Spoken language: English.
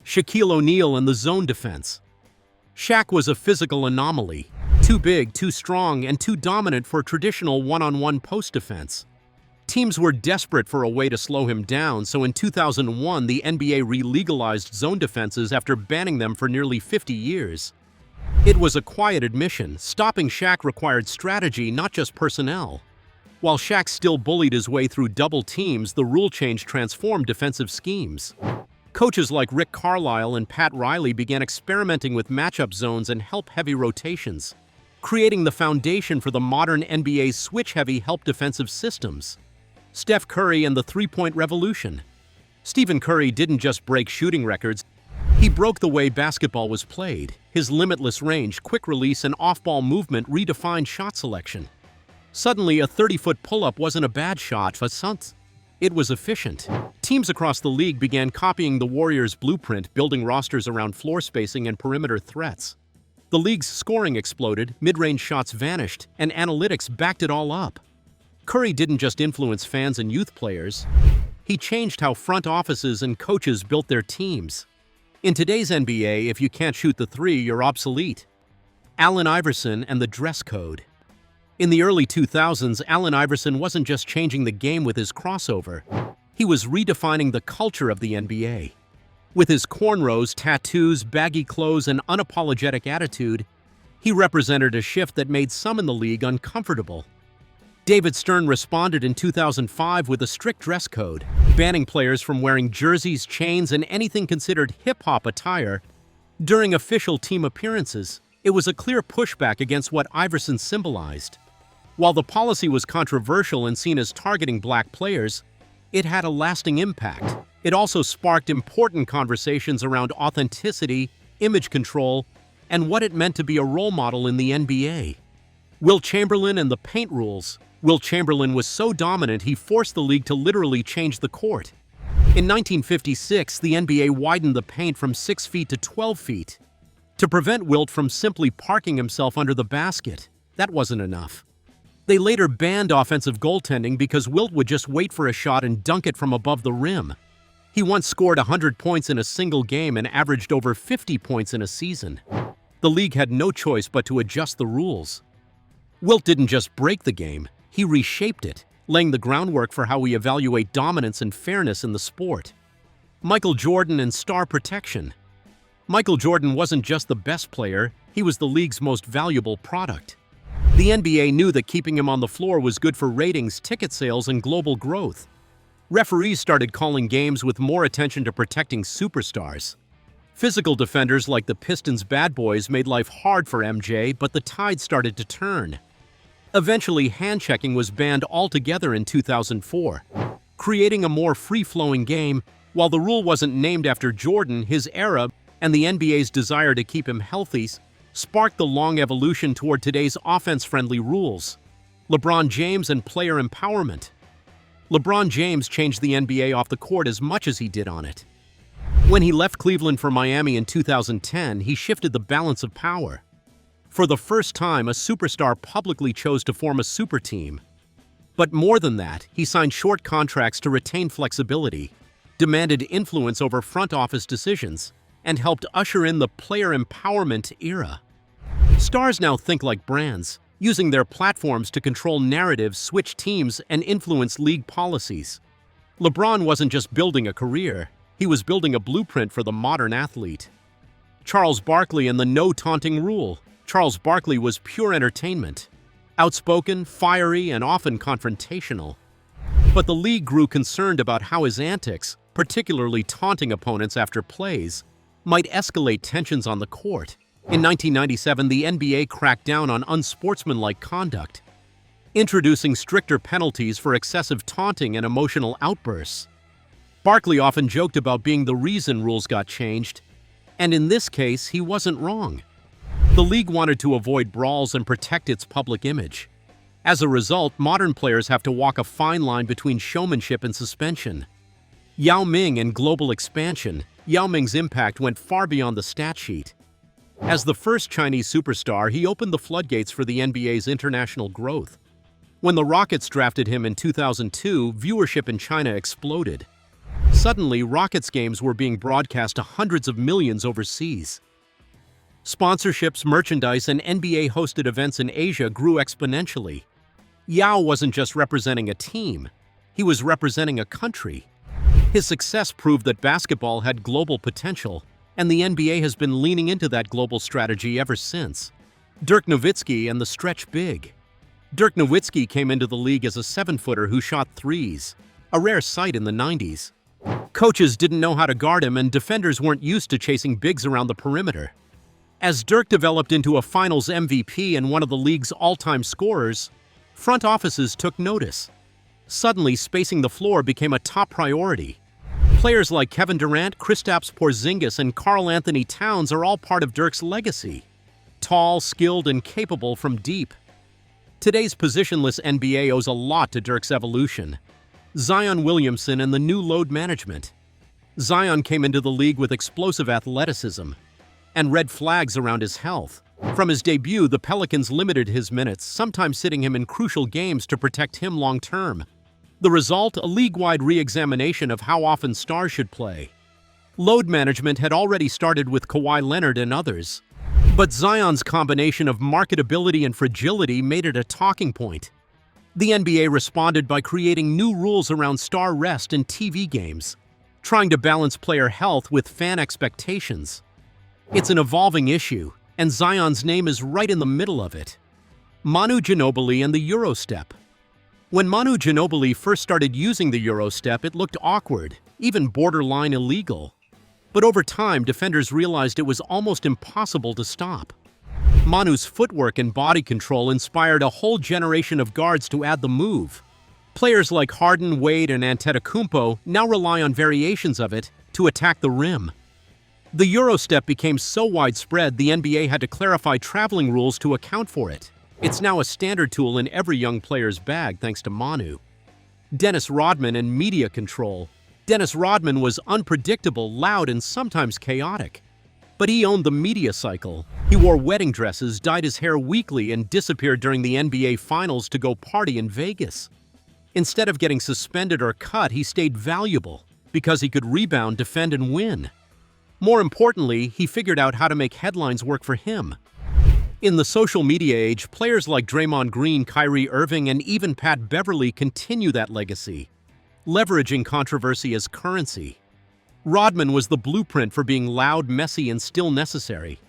Shaquille O'Neal and the zone defense. Shaq was a physical anomaly, too big, too strong, and too dominant for traditional one-on-one post defense. Teams were desperate for a way to slow him down, so in 2001 the NBA re-legalized zone defenses after banning them for nearly 50 years. It was a quiet admission. Stopping Shaq required strategy, not just personnel. While Shaq still bullied his way through double teams, the rule change transformed defensive schemes. Coaches like Rick Carlisle and Pat Riley began experimenting with matchup zones and help-heavy rotations, creating the foundation for the modern NBA's switch-heavy help defensive systems. Steph Curry and the three-point revolution. Stephen Curry didn't just break shooting records, he broke the way basketball was played. His limitless range, quick release, and off-ball movement redefined shot selection. Suddenly, a 30-foot pull-up wasn't a bad shot for Suns. It was efficient. Teams across the league began copying the Warriors' blueprint, building rosters around floor spacing and perimeter threats. The league's scoring exploded, mid-range shots vanished, and analytics backed it all up. Curry didn't just influence fans and youth players, he changed how front offices and coaches built their teams. In today's NBA, if you can't shoot the three, you're obsolete. Allen Iverson and the dress code. In the early 2000s, Allen Iverson wasn't just changing the game with his crossover, he was redefining the culture of the NBA. With his cornrows, tattoos, baggy clothes, and unapologetic attitude, he represented a shift that made some in the league uncomfortable. David Stern responded in 2005 with a strict dress code, banning players from wearing jerseys, chains, and anything considered hip-hop attire during official team appearances. It was a clear pushback against what Iverson symbolized. While the policy was controversial and seen as targeting black players, it had a lasting impact. It also sparked important conversations around authenticity, image control, and what it meant to be a role model in the NBA. Wilt Chamberlain and the paint rules. Wilt Chamberlain was so dominant he forced the league to literally change the court. In 1956, the NBA widened the paint from 6 feet to 12 feet. To prevent Wilt from simply parking himself under the basket, that wasn't enough. They later banned offensive goaltending because Wilt would just wait for a shot and dunk it from above the rim. He once scored 100 points in a single game and averaged over 50 points in a season. The league had no choice but to adjust the rules. Wilt didn't just break the game, he reshaped it, laying the groundwork for how we evaluate dominance and fairness in the sport. Michael Jordan and star protection. Michael Jordan wasn't just the best player, he was the league's most valuable product. The NBA knew that keeping him on the floor was good for ratings, ticket sales, and global growth. Referees started calling games with more attention to protecting superstars. Physical defenders like the Pistons' bad boys made life hard for MJ, but the tide started to turn. Eventually, hand-checking was banned altogether in 2004, creating a more free-flowing game. While the rule wasn't named after Jordan, his era and the NBA's desire to keep him healthy sparked the long evolution toward today's offense-friendly rules. LeBron James and player empowerment. LeBron James changed the NBA off the court as much as he did on it. When he left Cleveland for Miami in 2010, he shifted the balance of power. For the first time, a superstar publicly chose to form a super team. But more than that, he signed short contracts to retain flexibility, demanded influence over front office decisions, and helped usher in the player empowerment era. Stars now think like brands, using their platforms to control narratives, switch teams, and influence league policies. LeBron wasn't just building a career, he was building a blueprint for the modern athlete. Charles Barkley and the no taunting rule. Charles Barkley was pure entertainment, outspoken, fiery, and often confrontational. But the league grew concerned about how his antics, particularly taunting opponents after plays, might escalate tensions on the court. In 1997, the NBA cracked down on unsportsmanlike conduct, introducing stricter penalties for excessive taunting and emotional outbursts. Barkley often joked about being the reason rules got changed, and in this case, he wasn't wrong. The league wanted to avoid brawls and protect its public image. As a result, modern players have to walk a fine line between showmanship and suspension. Yao Ming and global expansion. Yao Ming's impact went far beyond the stat sheet. As the first Chinese superstar, he opened the floodgates for the NBA's international growth. When the Rockets drafted him in 2002, viewership in China exploded. Suddenly, Rockets games were being broadcast to hundreds of millions overseas. Sponsorships, merchandise, and NBA-hosted events in Asia grew exponentially. Yao wasn't just representing a team, he was representing a country. His success proved that basketball had global potential, and the NBA has been leaning into that global strategy ever since. Dirk Nowitzki and the stretch big. Dirk Nowitzki came into the league as a 7-footer who shot threes, a rare sight in the 90s. Coaches didn't know how to guard him, and defenders weren't used to chasing bigs around the perimeter. As Dirk developed into a Finals MVP and one of the league's all-time scorers, front offices took notice. Suddenly, spacing the floor became a top priority. Players like Kevin Durant, Kristaps Porzingis, and Karl-Anthony Towns are all part of Dirk's legacy. Tall, skilled, and capable from deep. Today's positionless NBA owes a lot to Dirk's evolution. Zion Williamson and the new load management. Zion came into the league with explosive athleticism and red flags around his health. From his debut, the Pelicans limited his minutes, sometimes sitting him in crucial games to protect him long-term. The result, a league-wide re-examination of how often stars should play. Load management had already started with Kawhi Leonard and others, but Zion's combination of marketability and fragility made it a talking point. The NBA responded by creating new rules around star rest in TV games, trying to balance player health with fan expectations. It's an evolving issue, and Zion's name is right in the middle of it. Manu Ginobili and the EuroStep. When Manu Ginobili first started using the EuroStep, it looked awkward, even borderline illegal. But over time, defenders realized it was almost impossible to stop. Manu's footwork and body control inspired a whole generation of guards to add the move. Players like Harden, Wade, and Antetokounmpo now rely on variations of it to attack the rim. The EuroStep became so widespread, the NBA had to clarify traveling rules to account for it. It's now a standard tool in every young player's bag thanks to Manu. Dennis Rodman and media control. Dennis Rodman was unpredictable, loud, and sometimes chaotic. But he owned the media cycle. He wore wedding dresses, dyed his hair weekly, and disappeared during the NBA Finals to go party in Vegas. Instead of getting suspended or cut, he stayed valuable because he could rebound, defend, and win. More importantly, he figured out how to make headlines work for him. In the social media age, players like Draymond Green, Kyrie Irving, and even Pat Beverley continue that legacy, leveraging controversy as currency. Rodman was the blueprint for being loud, messy, and still necessary.